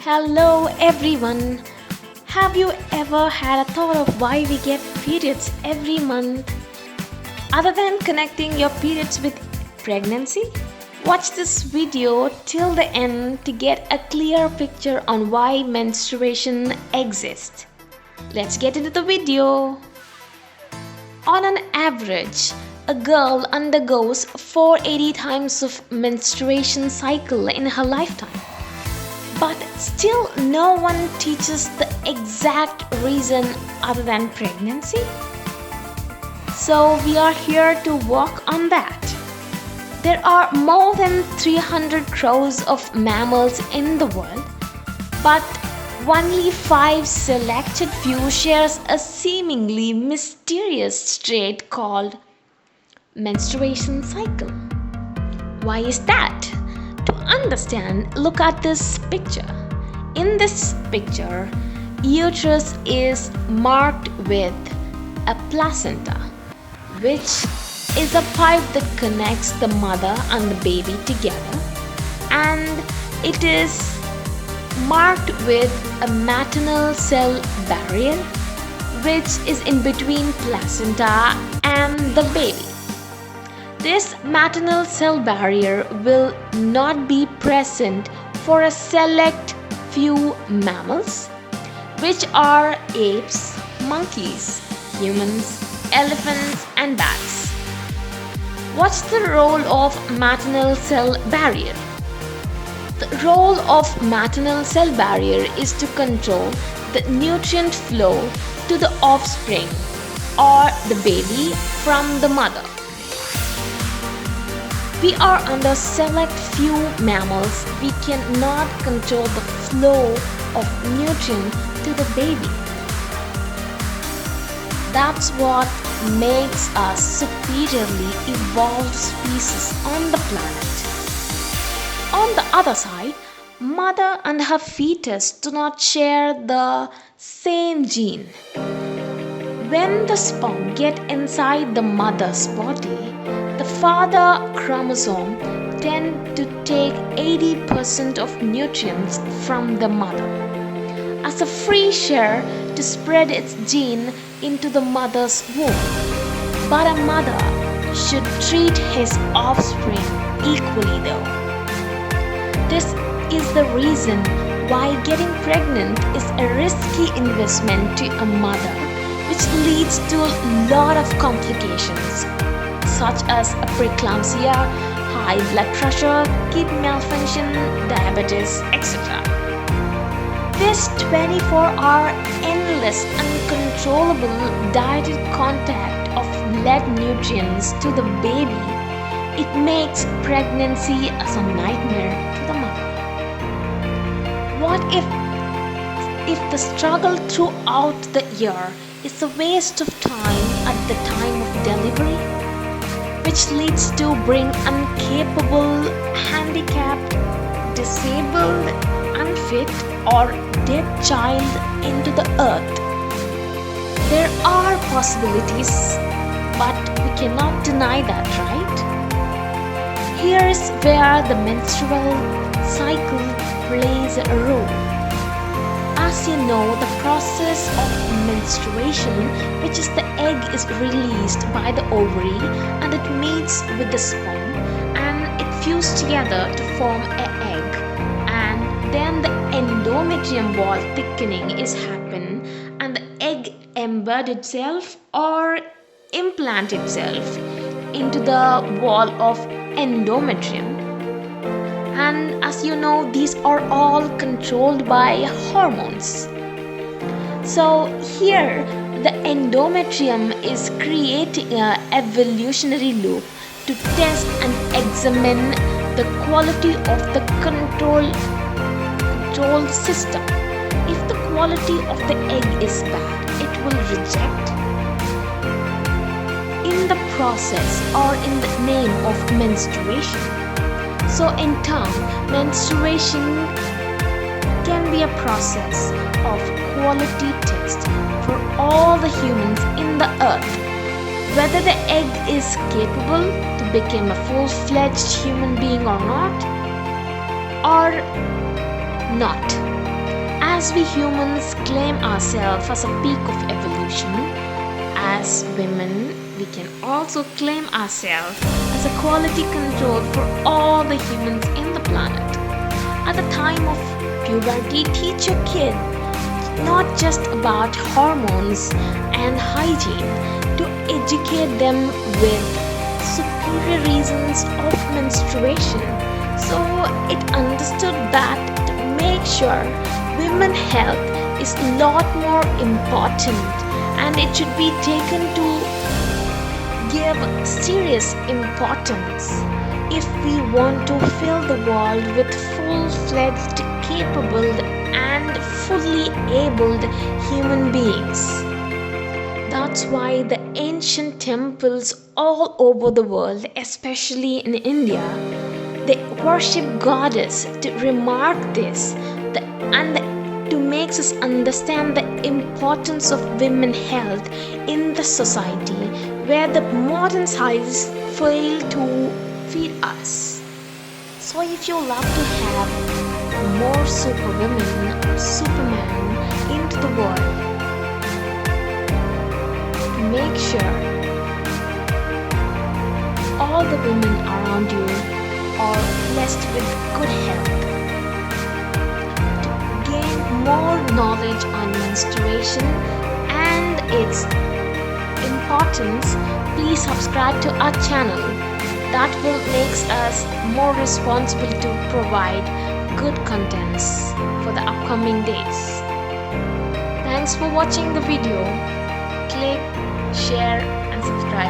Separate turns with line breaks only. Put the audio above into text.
Hello everyone. Have you ever had a thought of why we get periods every month? Other than connecting your periods with pregnancy? Watch this video till the end to get a clear picture on why menstruation exists. Let's get into the video. On an average, a girl undergoes 480 times of menstruation cycle in her lifetime. But still no one teaches the exact reason other than pregnancy. So we are here to work on that. There are more than 300 crores of mammals in the world, but only 5 selected few shares a seemingly mysterious trait called menstruation cycle. Why is that? To understand, look at this picture. In this picture, uterus is marked with a placenta, which is a pipe that connects the mother and the baby together, and it is marked with a maternal cell barrier, which is in between placenta and the baby. This maternal cell barrier will not be present for a select few mammals, which are apes, monkeys, humans, elephants, and bats. What's the role of maternal cell barrier? The role of maternal cell barrier is to control the nutrient flow to the offspring or the baby from the mother. We are under select few mammals. We cannot control the flow of nutrient to the baby. That's what makes us superiorly evolved species on the planet. On the other side, mother and her fetus do not share the same gene. When the sperm get inside the mother's body, the father chromosome tend to take 80% of nutrients from the mother as a free share to spread its gene into the mother's womb. But a mother should treat his offspring equally though. This is the reason why getting pregnant is a risky investment to a mother, which leads to a lot of complications such as preeclampsia, high blood pressure, kidney malfunction, diabetes, etc. This 24-hour endless uncontrollable direct contact of lead nutrients to the baby, it makes pregnancy as a nightmare to the mother. What if the struggle throughout the year is a waste of time at the time of delivery, which leads to bring incapable, handicapped, disabled, unfit, or dead child into the earth? There are possibilities, but we cannot deny that, right? Here's where the menstrual cycle plays a role. As you know, the process of menstruation, which is the egg is released by the ovary and it meets with the sperm and it fuses together to form an egg, and then the endometrium wall thickening is happen and the egg embed itself or implant itself into the wall of endometrium. And as you know, these are all controlled by hormones. So here the endometrium is creating an evolutionary loop to test and examine the quality of the control system. If the quality of the egg is bad, it will reject. In the process or in the name of menstruation. So in turn, menstruation can be a process of quality test for all the humans in the earth, whether the egg is capable to become a full-fledged human being or not. As we humans claim ourselves as a peak of evolution, as women, we can also claim ourselves as a quality control for all the humans in the planet. At the time of puberty, teach your kid not just about hormones and hygiene, to educate them with superior reasons of menstruation. So it understood that to make sure women's health is a lot more important, and it should be taken to give serious importance if we want to fill the world with full-fledged, capable and fully abled human beings. That's why the ancient temples all over the world, especially in India, they worship goddess to remark this and to make us understand the importance of women's health in the society where the modern science fail to feed us. So if you love to have more superwomen or superman into the world, make sure all the women around you are blessed with good health. To gain more knowledge on menstruation and its importance, please subscribe to our channel. That will make us more responsible to provide good contents for the upcoming days. Thanks for watching the video. Click, share and subscribe.